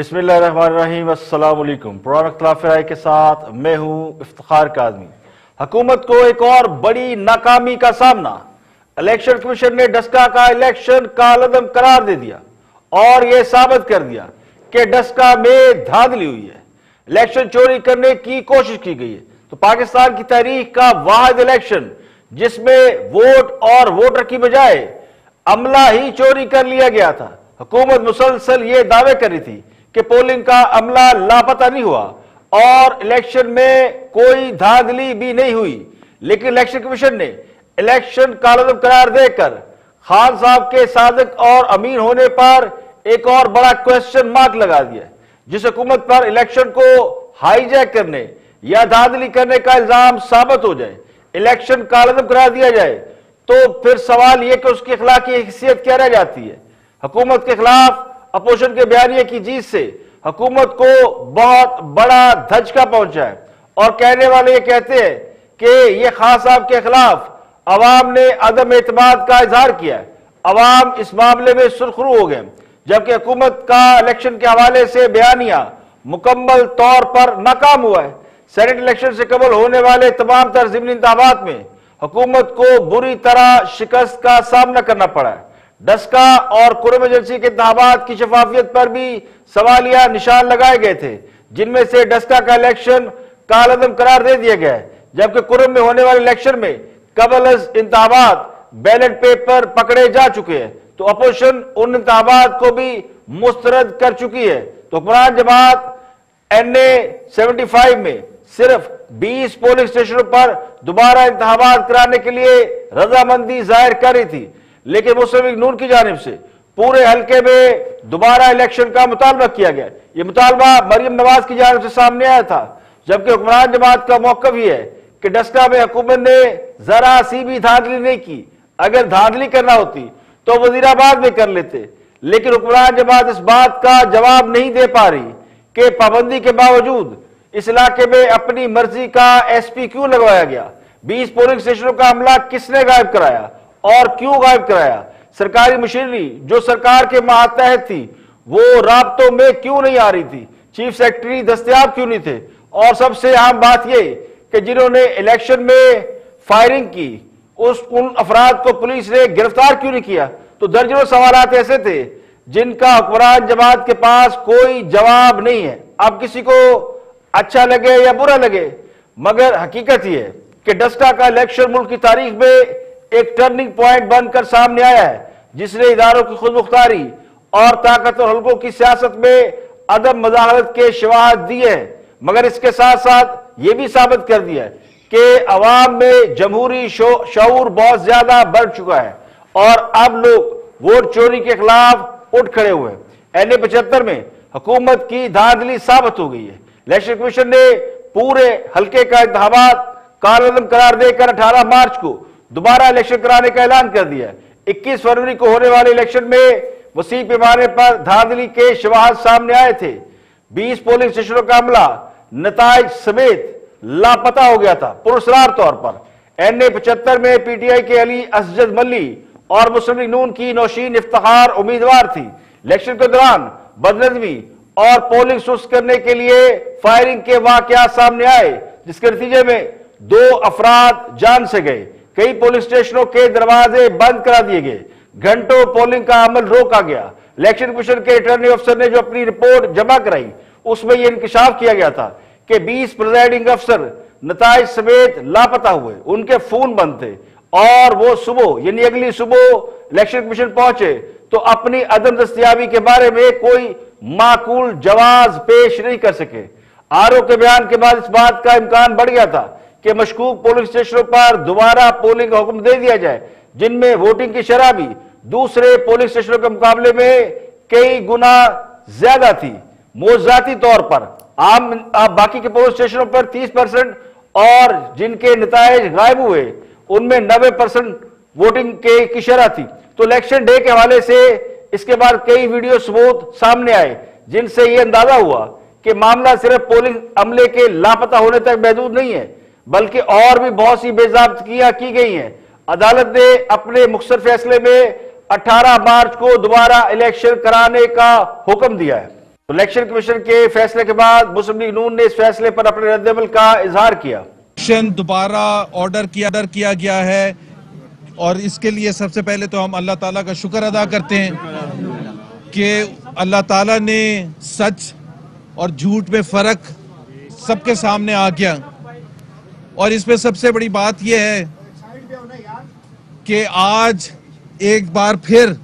बिस्मिल्लाहिर्रहमानिर्रहीम, अस्सलाम वालेकुम। प्रोग्राम इख्तिलाफ राय के साथ मैं हूं इफ्तिखार काज़मी। हुकूमत को एक और बड़ी नाकामी का सामना। इलेक्शन कमीशन ने डस्का का इलेक्शन कालअदम करार दे दिया और यह साबित कर दिया कि डस्का में धांधली हुई है, इलेक्शन चोरी करने की कोशिश की गई है। तो पाकिस्तान की तारीख का वाहिद इलेक्शन जिसमें वोट और वोटर की बजाय अमला ही चोरी कर लिया गया था। हुकूमत मुसलसल ये दावे कर रही थी कि पोलिंग का अमला लापता नहीं हुआ और इलेक्शन में कोई धांधली भी नहीं हुई, लेकिन इलेक्शन कमीशन ने इलेक्शन कालअदम करार देकर खान साहब के सादिक और अमीन होने पर एक और बड़ा क्वेश्चन मार्क लगा दिया। जिस हुकूमत पर इलेक्शन को हाईजैक करने या धांधली करने का इल्जाम साबित हो जाए, इलेक्शन कालअदम करार दिया जाए, तो फिर सवाल यह कि उसकी अखलाकी हैसियत क्या रह जाती है। हुकूमत के खिलाफ अपोजिशन के बयानिए की जीत से हुकूमत को बहुत बड़ा धचका पहुंचा है और कहने वाले ये कहते हैं कि ये खान साहब के खिलाफ अवाम ने अदम एतमाद का इजहार किया है। अवाम इस मामले में सुरखरू हो गए, जबकि हुकूमत का इलेक्शन के हवाले से बयानिया मुकम्मल तौर पर नाकाम हुआ है। सेनेट इलेक्शन से कबल होने वाले तमाम तर ज़िमनी इंतखाबात में हुकूमत को बुरी तरह शिकस्त का सामना करना पड़ा है। डस्का और कुरम एजेंसी के इंतखाबात की शफाफियत पर भी सवालिया निशान लगाए गए थे, जिनमें से डस्का का इलेक्शन कालअदम करार दे दिया गया है, जबकि कुरम में होने वाले इलेक्शन में कबल इंतखाबात बैलेट पेपर पकड़े जा चुके हैं। तो अपोजिशन उन इंतखाबात को भी मुस्तरद कर चुकी है। तो हुक्मरान जमात NA 75 में सिर्फ 20 पोलिंग स्टेशनों पर दोबारा इंतखाबात कराने के लिए रजामंदी जाहिर कर रही थी, लेकिन मुस्लिम लीग नून की जानिब से पूरे हल्के में दोबारा इलेक्शन का मुतालबा किया गया। यह मुतालबा मरियम नवाज की जानिब से सामने आया था, जबकि हुक्मरान जमात का मौक़िफ़ यह है कि डस्का में हुकूमत ने जरा सी भी धांधली नहीं की। अगर धांधली करना होती तो वजीराबाद में कर लेते, लेकिन हुक्मरान जमात इस बात का जवाब नहीं दे पा रही कि पाबंदी के बावजूद इस इलाके में अपनी मर्जी का SP क्यों लगवाया गया। 20 पोलिंग स्टेशनों का हमला किसने गायब कराया और क्यों गायब कराया। सरकारी मशीनरी जो सरकार के मातहत थी वो राब्तों में क्यों नहीं आ रही थी, चीफ सेक्रेटरी दस्तयाब क्यों नहीं थे, और सबसे अहम बात यह कि जिन्होंने इलेक्शन में फायरिंग की उन अफराद को पुलिस ने गिरफ्तार क्यों नहीं किया। तो दर्जनों सवालात ऐसे थे जिनका हुक्मरान जमात के पास कोई जवाब नहीं है। अब किसी को अच्छा लगे या बुरा लगे, मगर हकीकत यह है कि डस्का का इलेक्शन मुल्क की तारीख में एक टर्निंग पॉइंट बनकर सामने आया है, जिसने इदारों की खुद मुख्तारी और ताकतवर हल्कों की सियासत में अदम मज़ाहरत के शवाहद दिए हैं, मगर इसके साथ साथ यह भी साबित कर दिया है कि अवाम में जमहूरी शऊर बहुत ज्यादा बढ़ चुका है और अब लोग वोट चोरी के खिलाफ उठ खड़े हुए हैं। NA 75 में हुकूमत की धांधली साबित हो गई है। इलेक्शन कमीशन ने पूरे हल्के का इंतखाबात कालअदम करार देकर 18 मार्च को दोबारा इलेक्शन कराने का ऐलान कर दिया है। 21 फरवरी को होने वाले इलेक्शन में वसी पैमाने पर धांधली के शवाहद सामने आए थे। 20 पोलिंग स्टेशनों का अमला नताइज समेत लापता हो गया था पुरस्कार तौर पर। NA 75 में PTI के अली असजद मल्ली और मुस्लिम लीग नून की नौशीन इफ्तिखार उम्मीदवार थी। इलेक्शन के दौरान बदनज़मी और पोलिंग सुस्त करने के लिए फायरिंग के वाकयात सामने आए, जिसके नतीजे में 2 अफराद जान से गए। कई पोलिंग स्टेशनों के दरवाजे बंद करा दिए गए, घंटों पोलिंग का अमल रोका गया। इलेक्शन कमीशन के रिटर्निंग अफसर ने जो अपनी रिपोर्ट जमा कराई उसमें यह इंकशाफ किया गया था कि 20 प्रिजाइडिंग अफसर नताइज समेत लापता हुए, उनके फोन बंद थे और वो सुबह यानी अगली सुबह इलेक्शन कमीशन पहुंचे तो अपनी अदम दस्तयाबी के बारे में कोई माकूल जवाब पेश नहीं कर सके। RO के बयान के बाद इस बात का इम्कान बढ़ गया था कि मशकूक पोलिंग स्टेशनों पर दोबारा पोलिंग का हुक्म दे दिया जाए, जिनमें वोटिंग की शरह भी दूसरे पोलिंग स्टेशनों के मुकाबले में कई गुना ज्यादा थी। मोजाती तौर पर बाकी के पोलिंग स्टेशनों पर 30% और जिनके नताइज गायब हुए उनमें 90% वोटिंग की शरह थी। तो इलेक्शन डे के हवाले से इसके बाद कई वीडियो सबूत सामने आए, जिनसे यह अंदाजा हुआ कि मामला सिर्फ पोलिंग अमले के लापता होने तक महदूद नहीं है, बल्कि और भी बहुत सी बेज़ाब्तियां की गई हैं। अदालत ने अपने मुख्तसर फैसले में 18 मार्च को दोबारा इलेक्शन कराने का हुक्म दिया है। तो इलेक्शन कमीशन के फैसले के बाद मुस्लिम लीग नून ने इस फैसले पर अपने रद्दअमल का इजहार किया। इलेक्शन दोबारा ऑर्डर किया गया है और इसके लिए सबसे पहले तो हम अल्लाह ताला का शुक्र अदा करते हैं कि अल्लाह ताला ने सच और झूठ में फर्क सबके सामने आ गया। और इसमें सबसे बड़ी बात यह है कि आज एक बार फिर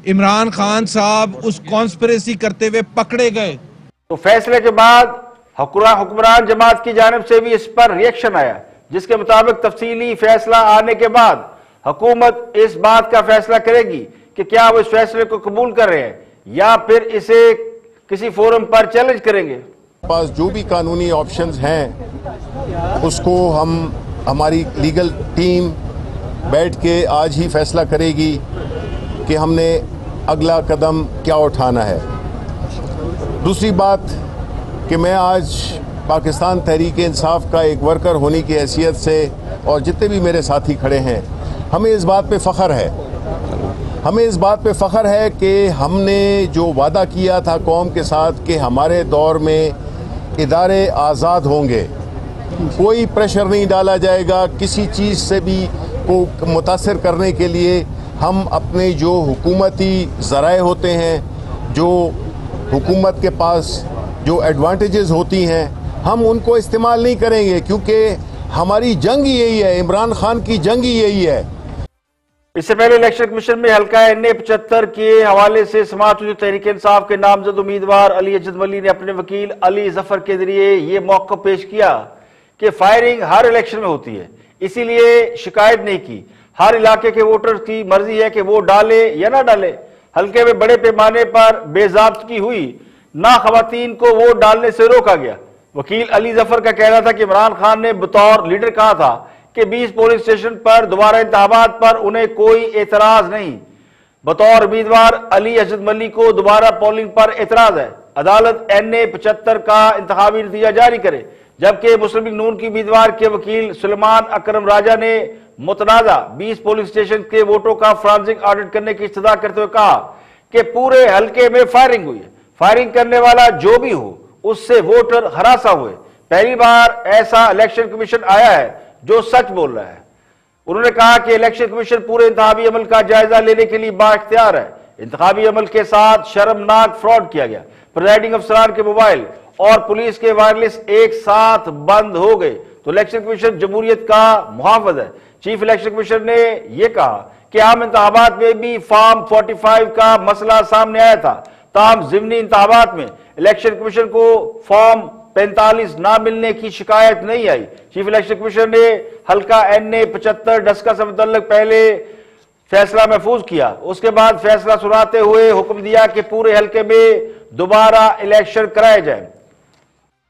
इमरान खान साहब उस कॉन्स्पिरेसी करते हुए पकड़े गए। तो फैसले के बाद हुक्मरान जमात की जानिब से भी इस पर रिएक्शन आया, जिसके मुताबिक तफसीली फैसला आने के बाद हुकूमत इस बात का फैसला करेगी कि क्या वो इस फैसले को कबूल कर रहे हैं या फिर इसे किसी फोरम पर चैलेंज करेंगे। पास जो भी कानूनी ऑप्शंस हैं उसको हमारी लीगल टीम बैठ के आज ही फैसला करेगी कि हमने अगला कदम क्या उठाना है। दूसरी बात कि मैं आज पाकिस्तान तहरीक इंसाफ का एक वर्कर होने की हैसियत से और जितने भी मेरे साथी खड़े हैं, हमें इस बात पे फ़ख्र है कि हमने जो वादा किया था कौम के साथ कि हमारे दौर में इदारे आज़ाद होंगे, कोई प्रेशर नहीं डाला जाएगा किसी चीज़ से भी को मुतासिर करने के लिए। हम अपने जो हुकूमती ज़राए होते हैं, जो हुकूमत के पास जो एडवांटेजेस होती हैं, हम उनको इस्तेमाल नहीं करेंगे, क्योंकि हमारी जंग ही यही है, इमरान खान की जंग ही यही है। इससे पहले इलेक्शन कमीशन में हल्का NA 75 के हवाले से समाअत तहरीक इंसाफ के नामजद उम्मीदवार अली अजद मल्ली ने अपने वकील अली जफर के जरिए ये मौक़िफ़ पेश किया कि फायरिंग हर इलेक्शन में होती है, इसीलिए शिकायत नहीं की। हर इलाके के वोटर की मर्जी है कि वो डाले या ना डाले। हल्के में बड़े पैमाने पर बेज़ाब्तगी हुई, ना खवातीन को वोट डालने से रोका गया। वकील अली जफर का कहना था कि इमरान खान ने बतौर लीडर कहा था कि 20 पोलिंग स्टेशन पर दोबारा इंतखाबात पर उन्हें कोई एतराज नहीं। बतौर उम्मीदवार अली अजद मल्ली को दोबारा पोलिंग पर एतराज है। अदालत NA 75 का इंतखाबी नतीजा जारी करे। जबकि मुस्लिम लीग नून की उम्मीदवार के वकील सुलेमान अकरम राजा ने मुतनाज़ा 20 पोलिंग स्टेशन के वोटों का फॉरेंसिक ऑडिट करने की इस्तदा करते हुए कहा कि पूरे हल्के में फायरिंग हुई है। फायरिंग करने वाला जो भी हो उससे वोटर हरासा हुए। पहली बार ऐसा इलेक्शन कमीशन आया है जो सच बोल रहा है। उन्होंने कहा कि इलेक्शन कमीशन पूरे इंतखाबी अमल का जायजा लेने के लिए बाइख्तियार है। इंतखाबी अमल के साथ शर्मनाक फ्रॉड किया गया। प्रिजाइडिंग अफसरान के मोबाइल और पुलिस के वायरलेस एक साथ बंद हो गए। तो इलेक्शन कमीशन जमहूरियत का मुहाफ़िज़ है। चीफ इलेक्शन कमीशनर ने यह कहा कि आम इंतखाबात में भी फॉर्म 45 का मसला सामने आया था। ताहम ज़िमनी इंतखाबात में इलेक्शन कमीशन को फॉर्म 45 ना मिलने की शिकायत नहीं आई। चीफ इलेक्शन कमीशनर ने हल्का NA 75 डस्का से मुतल्लिक पहले फैसला महफूज किया, उसके बाद फैसला सुनाते हुए हुक्म दिया कि पूरे हल्के में दोबारा इलेक्शन कराए जाए।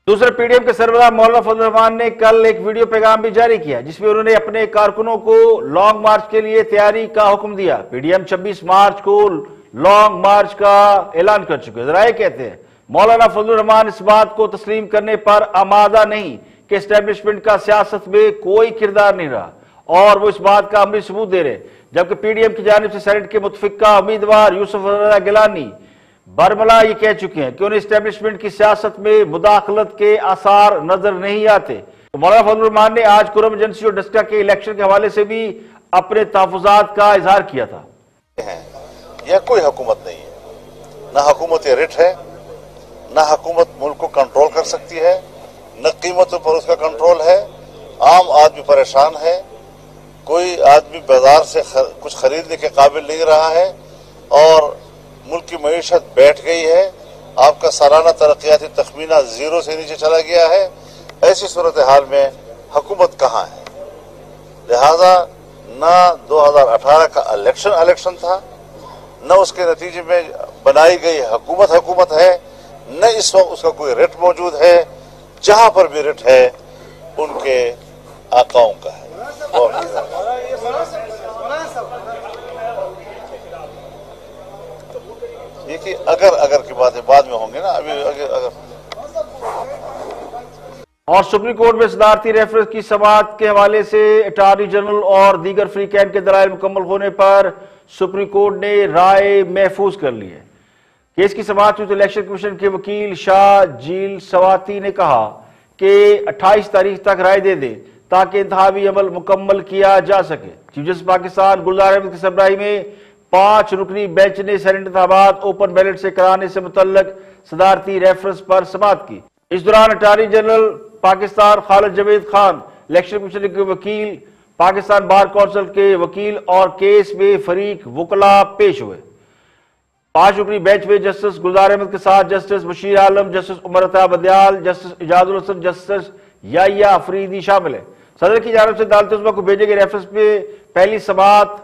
दूसरे PDM के सरबराह मौलाना फजल रहमान ने कल एक वीडियो पैगाम भी जारी किया, जिसमें उन्होंने अपने कारकुनों को लॉन्ग मार्च के लिए तैयारी का हुक्म दिया। PDM 26 मार्च को लॉन्ग मार्च का ऐलान कर चुके हैं। जराए कहते हैं मौलाना फजल रहमान इस बात को तस्लीम करने पर आमादा नहीं कि एस्टेब्लिशमेंट का सियासत में कोई किरदार नहीं रहा, और वो इस बात का अमली सबूत दे रहे। जबकि PDM की जानिब से सेनेट के मुतफिका उम्मीदवार यूसुफ रज़ा गिलानी बरमला ये कह चुके हैं कि उन्हें एस्टेब्लिशमेंट की सियासत में मुदाखलत के आसार नजर नहीं आते। तो मौलाना फजल रहमान ने आज कुरम एजेंसी और डस्का के इलेक्शन के हवाले से भी अपने तहफ़्फ़ुज़ात का इजहार किया था। यह कोई हुकूमत नहीं है, ना हुकूमत रिट है, ना हुकूमत मुल्क को कंट्रोल कर सकती है, न कीमतों पर उसका कंट्रोल है। आम आदमी परेशान है, कोई आदमी बाजार से कुछ खरीदने के काबिल नहीं रहा है और मुल्क की मईशत बैठ गई है। आपका सालाना तरक्याती तखमीना 0 से नीचे चला गया है। ऐसी सूरत हाल में हुकूमत कहाँ है? लिहाजा न 2018 का इलेक्शन था, न उसके नतीजे में बनाई गई हुकूमत है, न इस वक्त उसका कोई रिट मौजूद है। जहां पर भी रिट है उनके आकाओं का है। देखिए, अगर की बातें बाद में होंगे ना, अभी अगर और सुप्रीम कोर्ट में सदारती रेफरेंस की समाअत के हवाले से अटॉर्नी जनरल और दीगर फ्री कैन के दलाइल मुकम्मल होने पर सुप्रीम कोर्ट ने राय महफूज कर ली है। केस की समाअत हुई तो इलेक्शन कमीशन के वकील शाह जील सवाती ने कहा कि 28 तारीख तक राय दे दे ताकि इंतखाबी अमल मुकम्मल किया जा सके। चीफ जस्टिस पाकिस्तान गुलजार अहमद की सरबराही में 5 रुकनी बेंच ने सेनेट इंतखाबात ओपन बैलेट से कराने से मुतल्लक सदारती रेफरेंस पर समाअत की। इस दौरान attorney general Pakistan Khalid Javed Khan, election commission के वकील, पाकिस्तान बार काउंसिल के वकील और केस में फरीक वकला पेश हुए। 5 रुकनी बेंच में जस्टिस गुलजार अहमद के साथ जस्टिस बशीर आलम, justice Umar Ata बदियाल, justice Ijajul Hasan, justice Yahya Afridi शामिल है। सदर की जानिब से अदालत उस्मा को भेजे गए रेफरेंस पे पहली समाअत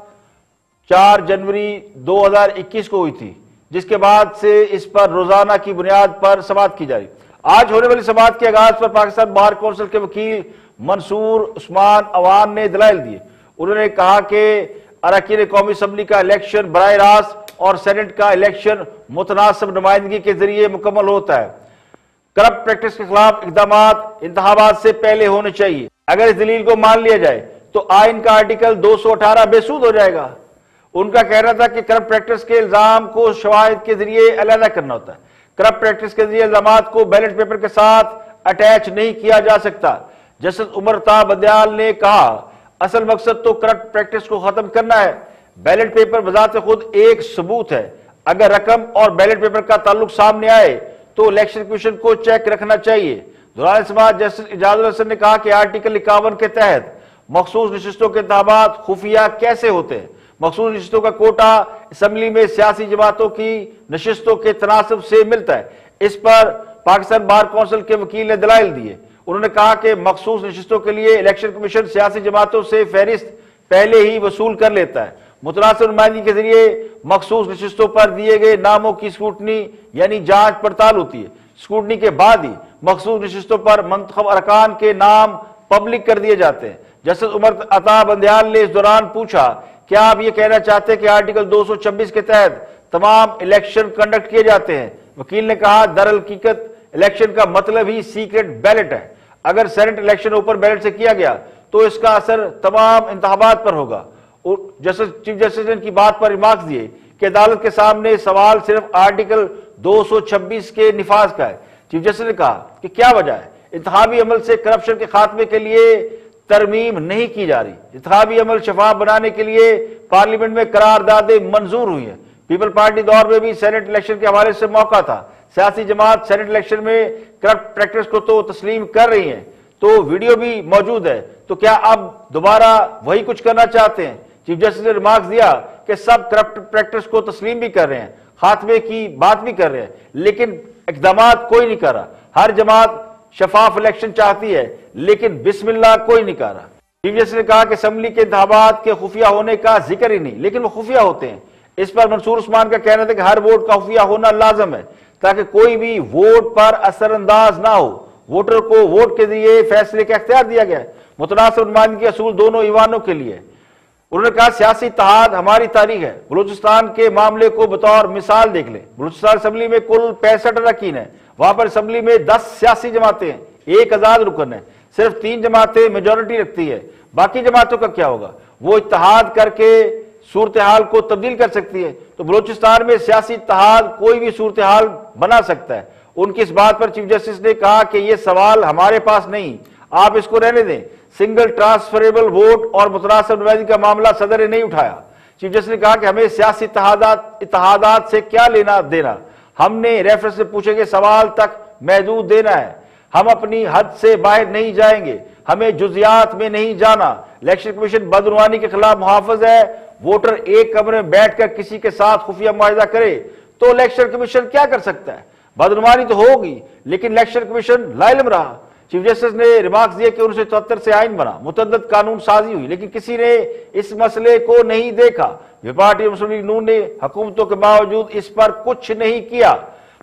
4 जनवरी 2021 को हुई थी, जिसके बाद से इस पर रोजाना की बुनियाद पर समाअत की जा रही। आज होने वाली समाअत के आगाज पर पाकिस्तान बार काउंसिल के वकील मंसूर उस्मान अवान ने दलाइल दिए। उन्होंने कहा कि अरकान कौमी असम्बली का इलेक्शन बराह रास्त और सेनेट का इलेक्शन मुतनासिब नुमाइंदगी के जरिए मुकम्मल होता है। करप्ट प्रैक्टिस के खिलाफ इकदामात इंतखाबात से पहले होने चाहिए। अगर इस दलील को मान लिया जाए तो आइन का आर्टिकल 218 बेसूद हो जाएगा। उनका कहना था कि करप्ट प्रैक्टिस के इल्जाम को शवाहिद के जरिए अलहदा करना होता है। करप्ट प्रैक्टिस के जरिए इल्जामात को बैलेट पेपर के साथ अटैच नहीं किया जा सकता। जस्टिस उमर अता बदियाल ने कहा, असल मकसद तो करप्ट प्रैक्टिस को खत्म करना है। बैलेट पेपर बजाते खुद एक सबूत है। अगर रकम और बैलेट पेपर का ताल्लुक सामने आए तो इलेक्शन कमीशन को चेक रखना चाहिए। दौरान समाअत जस्टिस इजाजुल हसन ने कहा कि आर्टिकल 51 के तहत मखसूस नशिस्तों के इंतखाबात खुफिया कैसे होते हैं। मखसूस नशिस्तों का कोटा असम्बली में सियासी जमातों की नशिस्तों के तनासब से मिलता है। इस पर पाकिस्तान बार काउंसिल के वकील ने दलाइल दिए। उन्होंने कहा कि मखसूस नशिस्तों के लिए इलेक्शन कमीशन सियासी जमातों से फहरिस्त पहले ही वसूल कर लेता है। मुतनासिब नुमाइंदगी के जरिए मखसूस नशिस्तों पर दिए गए नामों की स्क्रूटनी यानी जांच पड़ताल होती है। स्क्रूटनी के बाद ही मखसूस नशिस्तों पर मुंतखब अरकान के नाम पब्लिक कर दिए जाते हैं। जस्टिस उमर अता बदियाल ने इस दौरान पूछा, क्या आप ये कहना चाहते हैं कि आर्टिकल 226 के तहत तमाम इलेक्शन कंडक्ट किए जाते हैं? वकील ने कहा, दरअसल हकीकत इलेक्शन का मतलब ही सीक्रेट बैलेट है। अगर सेनेट इलेक्शन ओपन बैलेट से किया गया तो इसका असर तमाम इंतखाबात पर होगा। जस्टिस चीफ जस्टिस ने इनकी बात पर रिमार्क्स दिए कि अदालत के सामने सवाल सिर्फ आर्टिकल 226 के निफाज का है। चीफ जस्टिस ने कहा कि क्या वजह है इंतखाबी अमल से करप्शन के खात्मे के लिए तरमीम नहीं की जा रही। इंतखाबी अमल शफाफ बनाने के लिए पार्लियामेंट में करारदादें मंजूर हुई है। पीपल पार्टी दौर में भी सेनेट इलेक्शन के हवाले से मौका था। सियासी जमात सेनेट इलेक्शन में करप्ट प्रैक्टिस को तो तस्लीम कर रही है, तो वीडियो भी मौजूद है, तो क्या अब दोबारा वही कुछ करना चाहते हैं? चीफ जस्टिस ने रिमार्क दिया कि सब करप्ट प्रैक्टिस को तस्लीम भी कर रहे हैं, खात्मे की बात भी कर रहे हैं, लेकिन इकदामात कोई नहीं कर रहा। हर जमात शफाफ इलेक्शन चाहती है, लेकिन बिस्मिल्लाह कोई नहीं कर रहा। चीफ जस्टिस ने कहा कि असम्बली के इंतखाबात के खुफिया होने का जिक्र ही नहीं, लेकिन वो खुफिया होते हैं। इस पर मंसूर उस्मान का कहना था कि हर वोट का खुफिया होना लाजम है ताकि कोई भी वोट पर असरअंदाज ना हो। वोटर को वोट के जरिए फैसले का इख्तियार दिया गया है। मुतनासिब नुमाइंदगी असूल दोनों ईवानों के लिए। उन्होंने कहा, सियासी इत्तेहाद हमारी तारीख है। बलूचिस्तान के मामले को बतौर मिसाल देख ले। बलूचिस्तान असम्बली में कुल 65 अरकान है। वहां पर असम्बली में 10 सियासी जमातें हैं, 1 आजाद रुकन है। सिर्फ 3 जमातें मेजोरिटी रखती है। बाकी जमातों का क्या होगा? वो इत्तेहाद करके सूरत हाल को तब्दील कर सकती है। तो बलूचिस्तान में सियासी इत्तेहाद कोई भी सूरत हाल बना सकता है। उनकी इस बात पर चीफ जस्टिस ने कहा कि यह सवाल हमारे पास नहीं, आप इसको रहने दें। सिंगल ट्रांसफरेबल वोट और मुतनासिब नुमाइंदगी का मामला सदर ने नहीं उठाया। चीफ जस्टिस ने कहा कि हमें सियासी इत्तेहादात से क्या लेना देना, हमने रेफरेंस से पूछे गए सवाल तक महदूद देना है। हम अपनी हद से बाहर नहीं जाएंगे, हमें जुजियात में नहीं जाना। इलेक्शन कमीशन बदनुमानी के खिलाफ मुहाफिज है। वोटर एक कमरे में बैठकर किसी के साथ खुफिया मुआहिदा करे तो इलेक्शन कमीशन क्या कर सकता है? बदनुमानी तो होगी, लेकिन इलेक्शन कमीशन लाइलम रहा। चीफ जस्टिस ने रिमार्क्स दिए कि 1974 से आइन बना, मुतअद्दिद कानून साजी हुई, लेकिन किसी ने इस मसले को नहीं देखा। पार्टी मुस्लिम लीग नून ने हुकूमतों के बावजूद इस पर कुछ नहीं किया,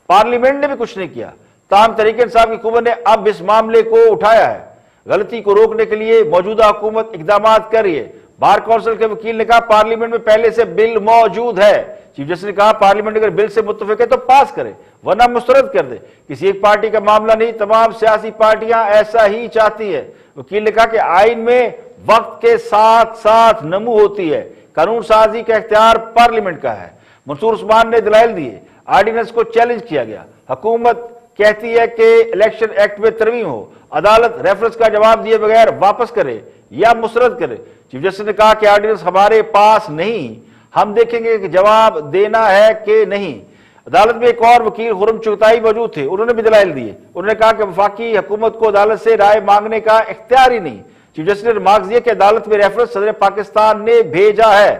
पार्लियामेंट ने भी कुछ नहीं किया। ताहम तहरीक इंसाफ की हुकूमत ने अब इस मामले को उठाया है। गलती को रोकने के लिए मौजूदा हुकूमत इकदाम कर रही है। बार काउंसिल के वकील ने कहा, पार्लियामेंट में पहले से बिल मौजूद है। चीफ जस्टिस ने कहा, पार्लियामेंट अगर बिल से मुत्तफिक है तो पास करे, वरना मुस्तरद कर दे। किसी एक पार्टी का मामला नहीं, तमाम सियासी पार्टियां ऐसा ही चाहती है। वकील ने कहा कि आइन में वक्त के साथ साथ नमू होती है, कानून साजी का इख्तियार पार्लियामेंट का है। मंसूर उस्मान ने दलाइल दिए, ऑर्डिनेंस को चैलेंज किया गया। हुकूमत कहती है कि इलेक्शन एक्ट में तरमीम हो, अदालत रेफरेंस का जवाब दिए बगैर वापस करे या मुस्तरद करे। चीफ जस्टिस ने कहा कि ऑर्डिनेंस हमारे पास नहीं, हम देखेंगे कि जवाब देना है कि नहीं। अदालत में एक और वकील खुर्रम चुगताई मौजूद थे, उन्होंने भी दलाइल दिए। उन्होंने कहा कि वफाकी हुकूमत को अदालत से राय मांगने का इख्तियार ही नहीं। चीफ जस्टिस ने रिमार्क्स दिए कि अदालत में रेफरेंस सदर पाकिस्तान ने भेजा है।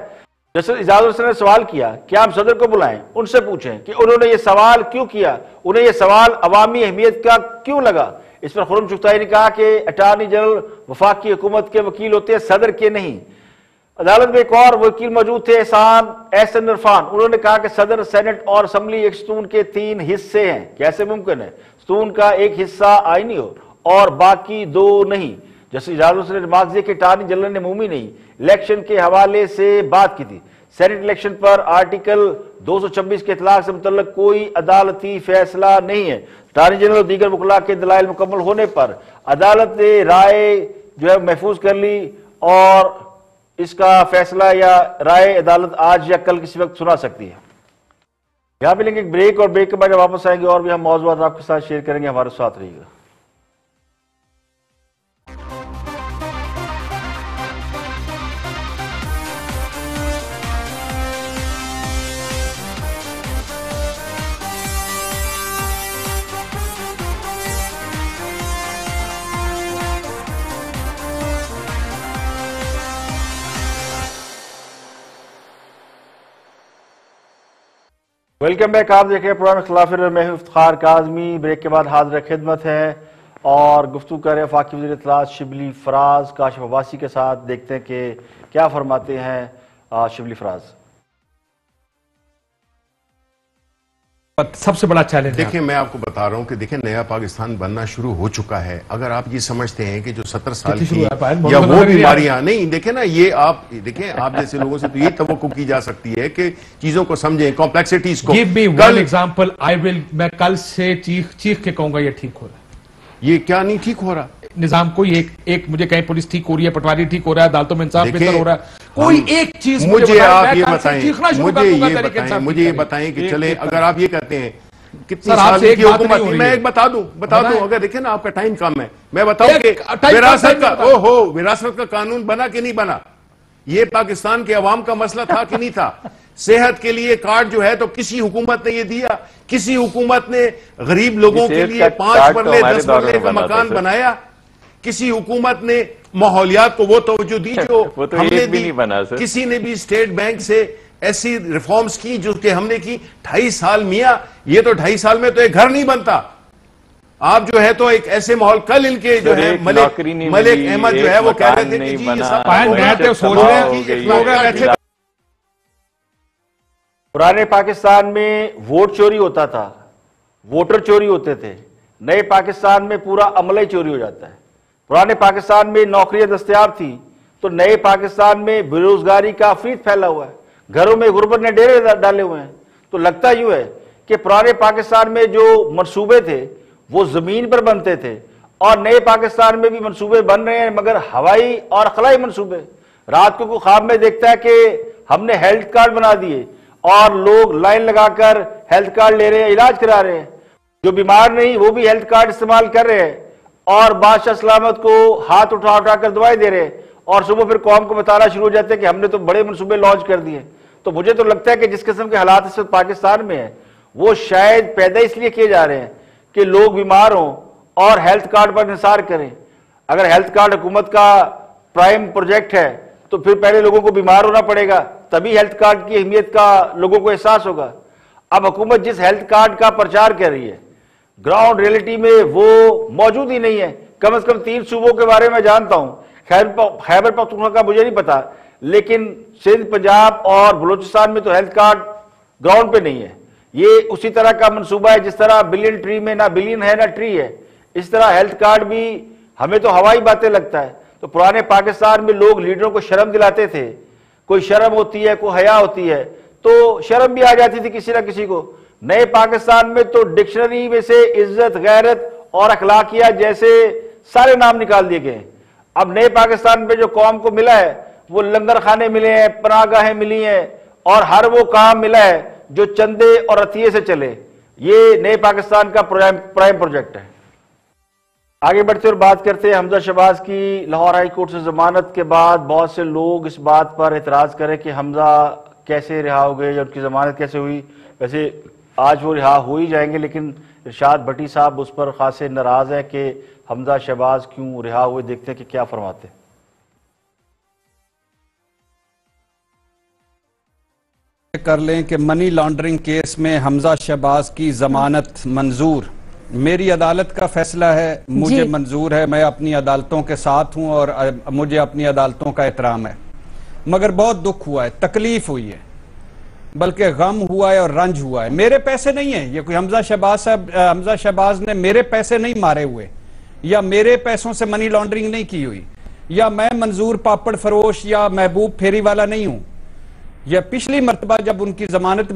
जस्टिस इजाजुल हसन ने सवाल किया कि आप सदर को बुलाएं, उनसे पूछें कि उन्होंने ये सवाल क्यों किया, उन्हें ये सवाल अवामी अहमियत का क्यों लगा। इस पर खुर्रम चुगताई ने कहा कि अटॉर्नी जनरल वफाकी हुकूमत के वकील होते हैं, सदर के नहीं। अदालत में एक और वकील मौजूद थे, एहसन इरफान। उन्होंने कहा कि सदर, सेनेट और असम्बली एक सतून के 3 हिस्से हैं। कैसे मुमकिन है सतून का एक हिस्सा आईनी हो और बाकी 2 नहीं। जस्टिस इजाजुल हसन ने रिमार्क दिया कि अटॉर्नी जनरल ने मुमकिन नहीं इलेक्शन के हवाले से बात की थी। सेनेट इलेक्शन पर आर्टिकल 226 के इतलाक से मुतल्लक कोई अदालती फैसला नहीं है। अटॉर्नी जनरल और दीगर वकला के दलाइल मुकम्मल होने पर अदालत ने राय जो है महफूज कर ली और इसका फैसला या राय अदालत आज या कल किसी वक्त सुना सकती है। यहां पे लेंगे एक ब्रेक और ब्रेक के बाद वापस आएंगे और भी हम मौजूद आपके साथ शेयर करेंगे। हमारे साथ रहिएगा। Welcome back. आप देख रहे हैं प्रोग्राम खिलाफ मैं हूं इफ्तिखार काज़मी। ब्रेक के बाद हाजिर खिदमत है और गुफ्तगू कर रहे हैं वफाकी वज़ीर इत्तलात शिबली फराज काशिफ अब्बासी के साथ। देखते हैं कि क्या फरमाते हैं शिबली फराज। सबसे बड़ा चैलेंज देखिए, मैं आपको बता रहा हूं कि देखिए नया पाकिस्तान बनना शुरू हो चुका है। अगर आप ये समझते हैं कि जो 70 साल की या वो बीमारियां नहीं, देखे ना, ये आप देखिए, आप जैसे लोगों से तो ये तवक्को की जा सकती है कि चीजों को समझें, कॉम्प्लेक्सिटीज को। Give me one example. मैं कल से चीख के कहूंगा ये ठीक हो रहा है। ये क्या नहीं ठीक हो रहा? निजाम कोई एक मुझे कहीं पुलिस ठीक हो रही है, पटवारी ठीक हो रहा है, अदालतों में इंसाफ बेहतर हो रहा है, कोई एक चीज मुझे आप ये बताएं, मुझे ये बताएं कि चले, अगर आप ये कहते हैं कितनी साल की हुकूमत, मैं एक बता दूं अगर देखिए ना, आपका टाइम कम है, मैं बताऊं कि विरासत का कानून बना कि नहीं बना, ये पाकिस्तान के अवाम का मसला था कि नहीं था। सेहत के लिए कार्ड जो है तो किसी हुकूमत ने ये दिया, किसी हुकूमत ने गरीब लोगों के लिए 5 मरले 10 मरले का मकान बनाया, किसी हुकूमत ने माहौलियात को वो तवज्जो दी जो हमने दी। किसी ने भी स्टेट बैंक से ऐसी रिफॉर्म्स की जो कि हमने की 2.5 साल। मियां, ये तो 2.5 साल में तो एक घर नहीं बनता। आप जो है तो एक ऐसे माहौल, कल इनके जो है मलिक अहमद जो है वो कह रहे थे कि जी ये सब पुराने पाकिस्तान में वोट चोरी होता था, वोटर चोरी होते थे। नए पाकिस्तान में पूरा अमला ही चोरी हो जाता है। पुराने पाकिस्तान में नौकरियां दस्तयाब थी तो नए पाकिस्तान में बेरोजगारी का अफरीत फैला हुआ है, घरों में गुर्बत ने डेरे डाले हुए हैं। तो लगता यूं है कि पुराने पाकिस्तान में जो मंसूबे थे वो जमीन पर बनते थे और नए पाकिस्तान में भी मंसूबे बन रहे हैं, मगर हवाई और खलाई मंसूबे। रात को ख्वाब में देखता है कि हमने हेल्थ कार्ड बना दिए और लोग लाइन लगाकर हेल्थ कार्ड ले रहे हैं, इलाज करा रहे हैं। जो बीमार नहीं वो भी हेल्थ कार्ड इस्तेमाल कर रहे हैं और बादशाह सलामत को हाथ उठा उठा कर दवाई दे रहे हैं और सुबह फिर कौम को बताना शुरू हो जाते हैं कि हमने तो बड़े मंसूबे लॉन्च कर दिए। तो मुझे तो लगता है कि जिस किस्म के हालात इस वक्त पाकिस्तान में है वो शायद पैदा इसलिए किए जा रहे हैं कि लोग बीमार हों और हेल्थ कार्ड पर निसार करें। अगर हेल्थ कार्ड हुकूमत का प्राइम प्रोजेक्ट है तो फिर पहले लोगों को बीमार होना पड़ेगा, तभी हेल्थ कार्ड की अहमियत का लोगों को एहसास होगा। अब हुकूमत जिस हेल्थ कार्ड का प्रचार कर रही है, ग्राउंड रियलिटी में वो मौजूद ही नहीं है। कम से कम 3 सूबों के बारे में जानता हूं, खैबर पख्तूनख्वा का मुझे नहीं पता, लेकिन सिंध, पंजाब और बलूचिस्तान में तो हेल्थ कार्ड ग्राउंड पे नहीं है। ये उसी तरह का मंसूबा है जिस तरह बिलियन ट्री में ना बिलियन है ना ट्री है, इस तरह हेल्थ कार्ड भी हमें तो हवाई बातें लगता है। तो पुराने पाकिस्तान में लोग लीडरों को शर्म दिलाते थे, कोई शर्म होती है, कोई हया होती है, तो शर्म भी आ जाती थी किसी ना किसी को। नए पाकिस्तान में तो डिक्शनरी में से इज्जत, गैरत और अखलाकियात जैसे सारे नाम निकाल दिए गए। अब नए पाकिस्तान में जो कौम को मिला है वो लंगर खाने मिले हैं, पनाहगाहें मिली हैं और हर वो काम मिला है जो चंदे और अतिये से चले। ये नए पाकिस्तान का प्राइम प्रोजेक्ट है। आगे बढ़ते और बात करते हैं हमजा शहबाज की। लाहौर हाई कोर्ट से जमानत के बाद बहुत से लोग इस बात पर एतराज करें कि हमजा कैसे रिहा हो गए या उनकी जमानत कैसे हुई। वैसे आज वो रिहा हो ही जाएंगे, लेकिन इरशाद भट्टी साहब उस पर खासे नाराज हैं कि हमजा शहबाज क्यों रिहा हुए। देखते हैं कि क्या फरमाते हैं। कर लें कि मनी लॉन्ड्रिंग केस में हमजा शहबाज की जमानत मंजूर। मेरी अदालत का फैसला है, मुझे मंजूर है, मैं अपनी अदालतों के साथ हूं और मुझे अपनी अदालतों का एहतराम है। मगर बहुत दुख हुआ है, तकलीफ हुई है, बल्कि गम हुआ है और रंज हुआ है। मेरे पैसे नहीं है ये कोई हमजा शहबाज ने मेरे पैसे नहीं मारे हुए या मेरे पैसों से मनी लॉन्ड्रिंग नहीं की हुई, या मैं मंजूर पापड़ फरोश या महबूब फेरी वाला नहीं हूं। यह पिछली मर्तबा जब उनकी जमानत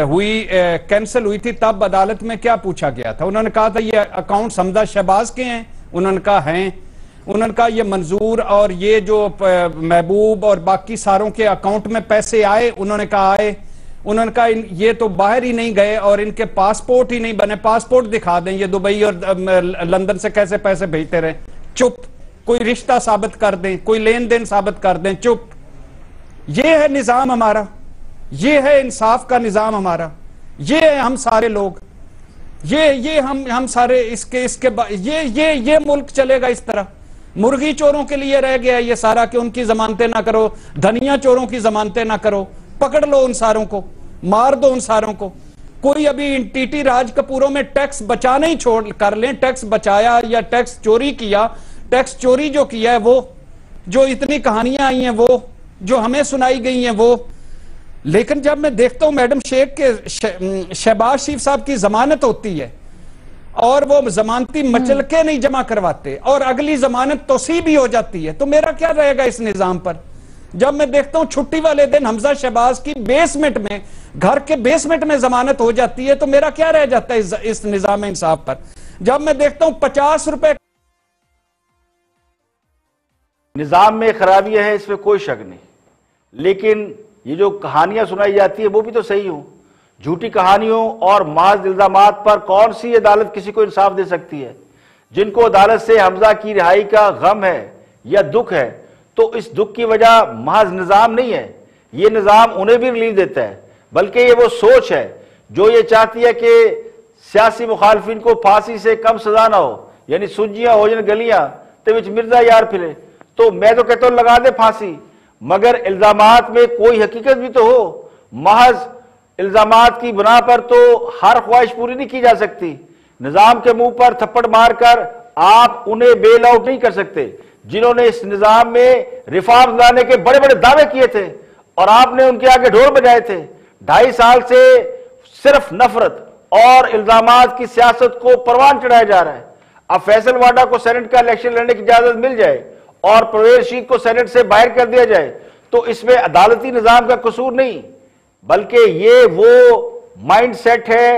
हुई कैंसिल हुई थी, तब अदालत में क्या पूछा गया था? उन्होंने कहा था ये अकाउंट हमजा शहबाज के हैं। उन्होंने कहा हैं। उन्होंने कहा ये मंजूर और ये जो महबूब और बाकी सारों के अकाउंट में पैसे आए, उन्होंने कहा आए। उन्होंने कहा ये तो बाहर ही नहीं गए और इनके पासपोर्ट ही नहीं बने। पासपोर्ट दिखा दें, ये दुबई और लंदन से कैसे पैसे भेजते रहे। चुप। कोई रिश्ता साबित कर दें, कोई लेन देन साबित कर दें, चुप। ये है निजाम हमारा, ये है इंसाफ का निजाम हमारा, ये है हम सारे लोग, ये हम सारे इसके ये मुल्क चलेगा इस तरह। मुर्गी चोरों के लिए रह गया ये सारा कि उनकी जमानतें ना करो, धनिया चोरों की जमानतें ना करो। पकड़ लो उन सारों को, मार दो उन सारों को। कोई अभी इन टीटी राज कपूरों में टैक्स बचाना ही छोड़ कर लें, टैक्स बचाया या टैक्स चोरी किया। टैक्स चोरी जो किया है वो, जो इतनी कहानियां आई हैं वो, जो हमें सुनाई गई हैं वो। लेकिन जब मैं देखता हूं मैडम शेख के शहबाज शरीफ साहब की जमानत होती है और वो जमानती मचलके नहीं जमा करवाते और अगली जमानत तोसी भी हो जाती है, तो मेरा क्या रहेगा इस निजाम पर? जब मैं देखता हूं छुट्टी वाले दिन हमजा शहबाज की बेसमेंट में, घर के बेसमेंट में जमानत हो जाती है, तो मेरा क्या रह जाता है इस निजाम इंसाफ पर? जब मैं देखता हूं 50 रुपए। निजाम में खराबियां हैं, इसमें कोई शक नहीं, लेकिन ये जो कहानियां सुनाई जाती है वो भी तो सही हो। झूठी कहानियों और महज इल्जामात पर कौन सी अदालत किसी को इंसाफ दे सकती है? जिनको अदालत से हमजा की रिहाई का गम है या दुख है, तो इस दुख की वजह महज निजाम नहीं है, ये निजाम उन्हें भी रिलीफ देता है, बल्कि ये वो सोच है जो ये चाहती है कि सियासी मुखालफिन को फांसी से कम सजा ना हो, यानी सुजियां हो जाए गलियां ते विच मिर्जा यार फिरे। तो मैं तो कहता हूं लगा दे फांसी, मगर इल्जामात में कोई हकीकत भी तो हो। महज इल्जामात की बुना पर तो हर ख्वाहिश पूरी नहीं की जा सकती। निजाम के मुंह पर थप्पड़ मारकर आप उन्हें बेल आउट नहीं कर सकते, जिन्होंने इस निजाम में रिफॉर्म लाने के बड़े बड़े दावे किए थे और आपने उनके आगे ढोल बजाए थे। 2.5 साल से सिर्फ नफरत और इल्जामात की सियासत को परवान चढ़ाया जा रहा है। अब फैसल वाडा को सेनेट का इलेक्शन लड़ने की इजाजत मिल जाए और परवेज रशीद को सेनेट से बाहर कर दिया जाए, तो इसमें अदालती निजाम का कसूर नहीं, बल्कि ये वो माइंड सेट है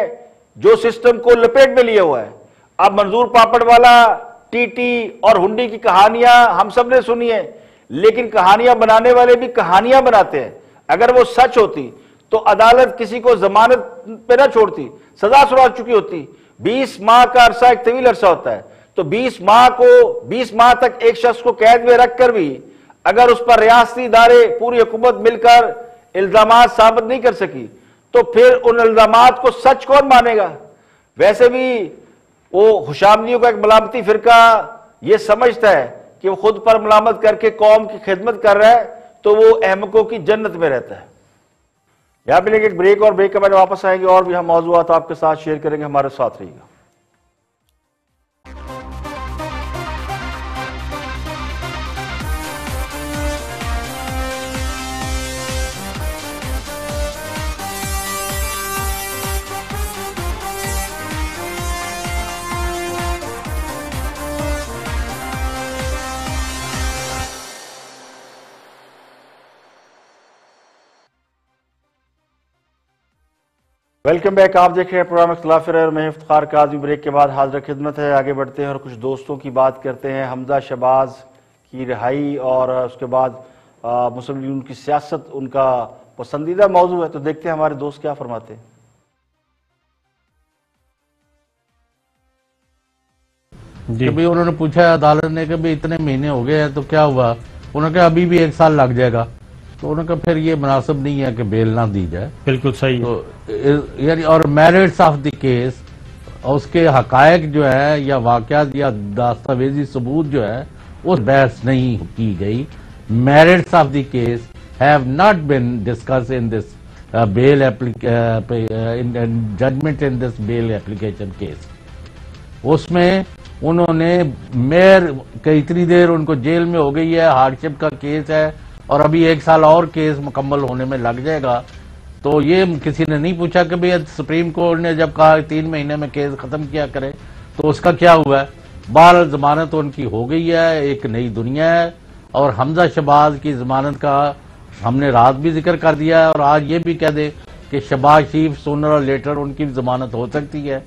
जो सिस्टम को लपेट में लिया हुआ है। अब मंजूर पापड़ वाला, टीटी और हुंडी की कहानियां हम सब ने सुनी है, लेकिन कहानियां बनाने वाले भी कहानियां बनाते हैं। अगर वो सच होती तो अदालत किसी को जमानत पे ना छोड़ती, सजा सुना चुकी होती। 20 माह का अरसा एक तवील अरसा होता है, तो 20 माह तक एक शख्स को कैद में रखकर भी अगर उस पर रियासती इदारे, पूरी हुकूमत मिलकर इल्जामात साबित नहीं कर सकी, तो फिर उन इल्जामात को सच कौन मानेगा? वैसे भी वो खुशामदियों का एक मलामती फिरका ये समझता है कि वो खुद पर मलामत करके कौम की खिदमत कर रहा है, तो वो अहमकों की जन्नत में रहता है। यहां पे लेके एक ब्रेक, और ब्रेक के बाद वापस आएंगे और भी हम मौजूआत आपके साथ शेयर करेंगे। हमारे साथ रहिएगा। Welcome back. आप देख रहे हैं प्रोग्राम इख्तिलाफ राय और मैं इफ्तिखार काज़मी। ब्रेक के बाद हाजिर खिदमत है। आगे बढ़ते हैं और कुछ दोस्तों की बात करते हैं। हमजा शहबाज की रिहाई और उसके बाद मुस्लिम लीग की सियासत, उनका पसंदीदा मौजू है, तो देखते हैं हमारे दोस्त क्या फरमाते हैं। कि भाई उन्होंने पूछा अदालत ने कि भाई इतने महीने हो गए हैं तो क्या हुआ, उन्होंने कहा अभी भी 1 साल लग जाएगा। तो उन्होंने कहा फिर ये मुनासिब नहीं है कि बेल ना दी जाए। बिल्कुल सही है। तो यानी और मेरिट्स ऑफ द केस, उसके हकायक जो है या वाकयात या दस्तावेजी सबूत जो है उस बहस नहीं की गई। Merits of the case have not been discussed in this bail judgement in this bail application case. उसमें उन्होंने मेयर के इतनी देर उनको जेल में हो गई है, हार्डशिप का केस है और अभी 1 साल और केस मुकम्मल होने में लग जाएगा। तो ये किसी ने नहीं पूछा कि भाई सुप्रीम कोर्ट ने जब कहा 3 महीने में केस खत्म किया करे तो उसका क्या हुआ है। बहरहाल जमानत तो उनकी हो गई है, एक नई दुनिया है। और हमजा शहबाज की जमानत का हमने रात भी जिक्र कर दिया है और आज ये भी कह दे कि शहबाज शरीफ सूनर और लेटर उनकी जमानत हो सकती है।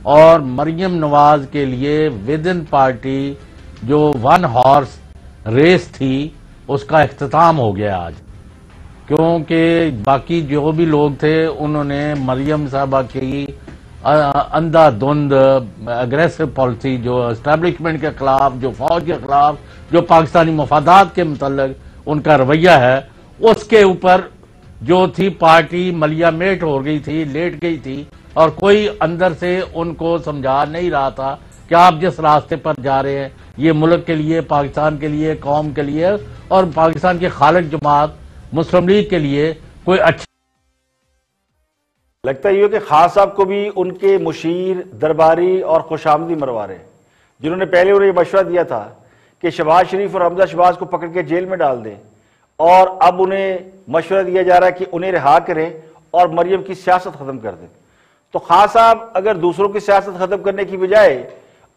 और मरियम नवाज के लिए विद इन पार्टी जो 1 हॉर्स रेस थी उसका इख्तिताम हो गया आज, क्योंकि बाकी जो भी लोग थे उन्होंने मरियम साहबा की अंधाधुंध अग्रेसिव पॉलिसी जो एस्टैब्लिशमेंट के खिलाफ, जो फौज के खिलाफ, जो पाकिस्तानी मफादात के मुतल्लिक उनका रवैया है, उसके ऊपर जो थी पार्टी मलिया मेट हो गई थी, लेट गई थी और कोई अंदर से उनको समझा नहीं रहा था कि आप जिस रास्ते पर जा रहे हैं ये मुल्क के लिए, पाकिस्तान के लिए, कौम के लिए और पाकिस्तान की खालिक जमात मुस्लिम लीग के लिए कोई अच्छा। लगता ही हो कि खान साहब को भी उनके मुशीर, दरबारी और खुशामदी मरवा रहे हैं, जिन्होंने पहले उन्हें मशवरा दिया था कि शहबाज शरीफ और हमजा शहबाज को पकड़ के जेल में डाल दें, और अब उन्हें मशवरा दिया जा रहा है कि उन्हें रिहा करें और मरियम की सियासत खत्म कर दें। तो खान साहब अगर दूसरों की सियासत खत्म करने की बजाय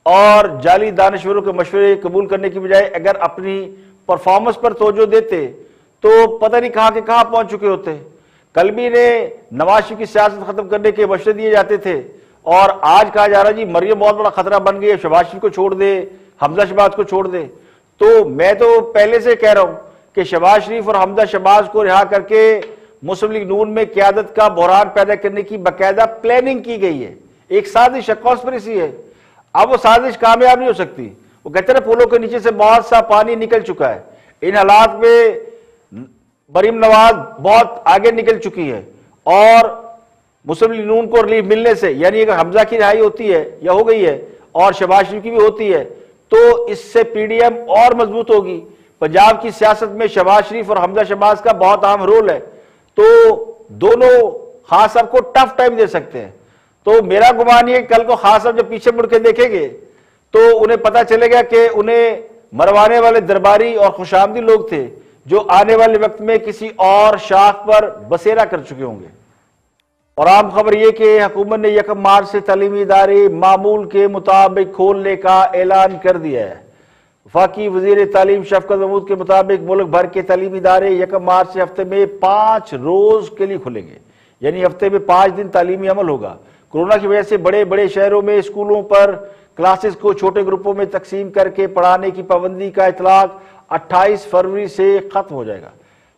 और जाली दानश्वरों के मशवरे कबूल करने की बजाय अगर अपनी परफॉर्मेंस पर तवज्जो देते तो पता नहीं कहां के कहां पहुंच चुके होते। कल भी ने नवाज शरीफ की सियासत खत्म करने के मशवरे दिए जाते थे और आज कहा जा रहा जी मरियम बहुत बड़ा खतरा बन गई है, शहबाज शरीफ को छोड़ दे, हमजा शहबाज को छोड़ दे। तो मैं तो पहले से कह रहा हूं कि शहबाज शरीफ और हमजा शहबाज को रिहा करके मुस्लिम लीग नून में क़यादत का बहरान पैदा करने की बाकायदा प्लानिंग की गई है, एक साजिश है, कॉन्स्पिरेसी है। अब वो साजिश कामयाब नहीं हो सकती। वो कहते हैं पुलों के नीचे से बहुत सा पानी निकल चुका है। इन हालात में मरियम नवाज बहुत आगे निकल चुकी है और मुस्लिम लीग नून को रिलीफ मिलने से, यानी अगर हमजा की रिहाई होती है या हो गई है और शहबाज शरीफ की भी होती है तो इससे पीडीएम और मजबूत होगी। पंजाब की सियासत में शहबाज शरीफ और हमजा शहबाज का बहुत अहम रोल है, तो दोनों खान साहब को टफ टाइम दे सकते हैं। तो मेरा गुमान ये कल को खान साहब जब पीछे मुड़ के देखेंगे तो उन्हें पता चलेगा कि उन्हें मरवाने वाले दरबारी और खुशामदी लोग थे जो आने वाले वक्त में किसी और शाख पर बसेरा कर चुके होंगे। और आम खबर यह कि हुकूमत ने 1 मार्च से तालीमी इदारे मामूल के मुताबिक खोलने का ऐलान कर दिया है। वफाकी वजीर तालीम शफकत महमूद के मुताबिक मुल्क भर के तालीमी इदारे 1 मार्च से हफ्ते में 5 रोज के लिए खुलेंगे, यानी हफ्ते में 5 दिन तालीमी अमल होगा। कोरोना की वजह से बड़े बड़े शहरों में स्कूलों पर क्लासेस को छोटे ग्रुपों में तकसीम करके पढ़ाने की पाबंदी का इतलाक 28 फरवरी से खत्म हो जाएगा।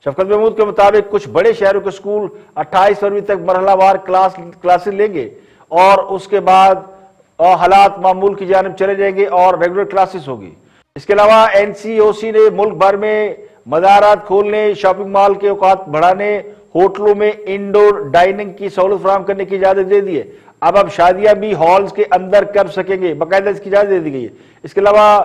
शफकत महमूद के मुताबिक कुछ बड़े शहरों के स्कूल 28 फरवरी तक मरहलावार क्लासेस लेंगे और उसके बाद हालात मामूल की जानिब चले जाएंगे और रेगुलर क्लासेस होगी। इसके अलावा एनसीओसी ने मुल्क भर में मज़ारात खोलने, शॉपिंग मॉल के औकात बढ़ाने, होटलों में इंडोर डाइनिंग की सहूलत फराहम करने की इजाजत दे दी है। अब शादियां भी हॉल्स के अंदर कर सकेंगे, बाकायदा इसकी इजाजत दे दी गई है। इसके अलावा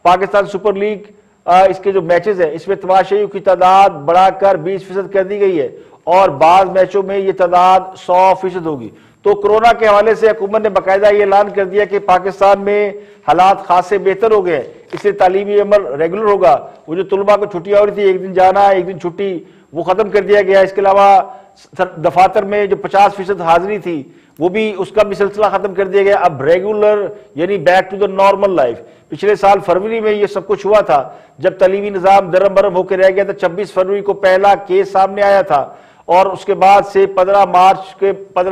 पाकिस्तान सुपर लीग इसके जो मैचेस है इसमें तमाशाइयों की तादाद बढ़ाकर 20% कर दी गई है और बाद मैचों में ये तादाद 100% होगी। तो कोरोना के हवाले से हुकूमत ने बाकायदा ये ऐलान कर दिया कि पाकिस्तान में हालात खासे बेहतर हो गए हैं, इससे तालीमी अमल रेगुलर होगा। वो जो तुलबा को छुट्टियां हो रही थी, एक दिन जाना एक दिन छुट्टी, वो खत्म कर दिया गया। इसके अलावा दफातर में जो 50% हाजिरी थी वो भी, उसका भी सिलसिला खत्म कर दिया गया। अब रेगुलर यानी back to the normal life. पिछले साल फरवरी में ये सब कुछ हुआ था जब तालीमी निजाम दरम बरम होकर रह गया था। 26 फरवरी को पहला केस सामने आया था और उसके बाद से 15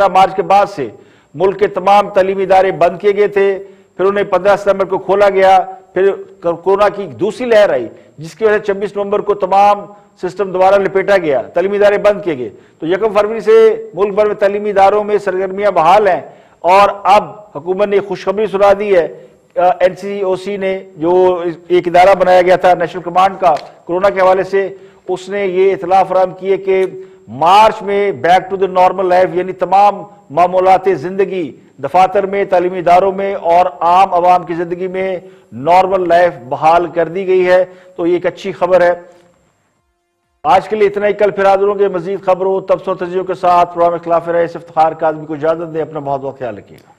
मार्च के बाद से मुल्क के तमाम तालीमी इदारे बंद किए गए थे। फिर उन्हें 15 सितंबर को खोला गया, फिर कोरोना की दूसरी लहर आई जिसकी वजह से 26 नवंबर को तमाम सिस्टम दोबारा लिपेटा गया, तालीमी इदारे बंद किए गए। तो 1 फरवरी से मुल्क भर में तालीमी इदारों में सरगर्मियां बहाल हैं और अब हुकूमत ने खुशखबरी सुना दी है। NCOC ने जो एक इदारा बनाया गया था नेशनल कमांड का कोरोना के हवाले से, उसने ये इतला फराहम की है कि मार्च में back to the normal life यानी तमाम मामूलात जिंदगी दफातर में, तालीमी इदारों में और आम आवाम की जिंदगी में नॉर्मल लाइफ बहाल कर दी गई है। तो ये एक अच्छी खबर है। आज के लिए इतना ही, कल फिर हाजिर होंगे मजीद खबरों तबसरों तजियों के साथ। प्रोग्राम खिलाफ राय से इफ्तिखार काज़मी को इजाजत दें। अपना बहुत बहुत ख्याल रखिएगा।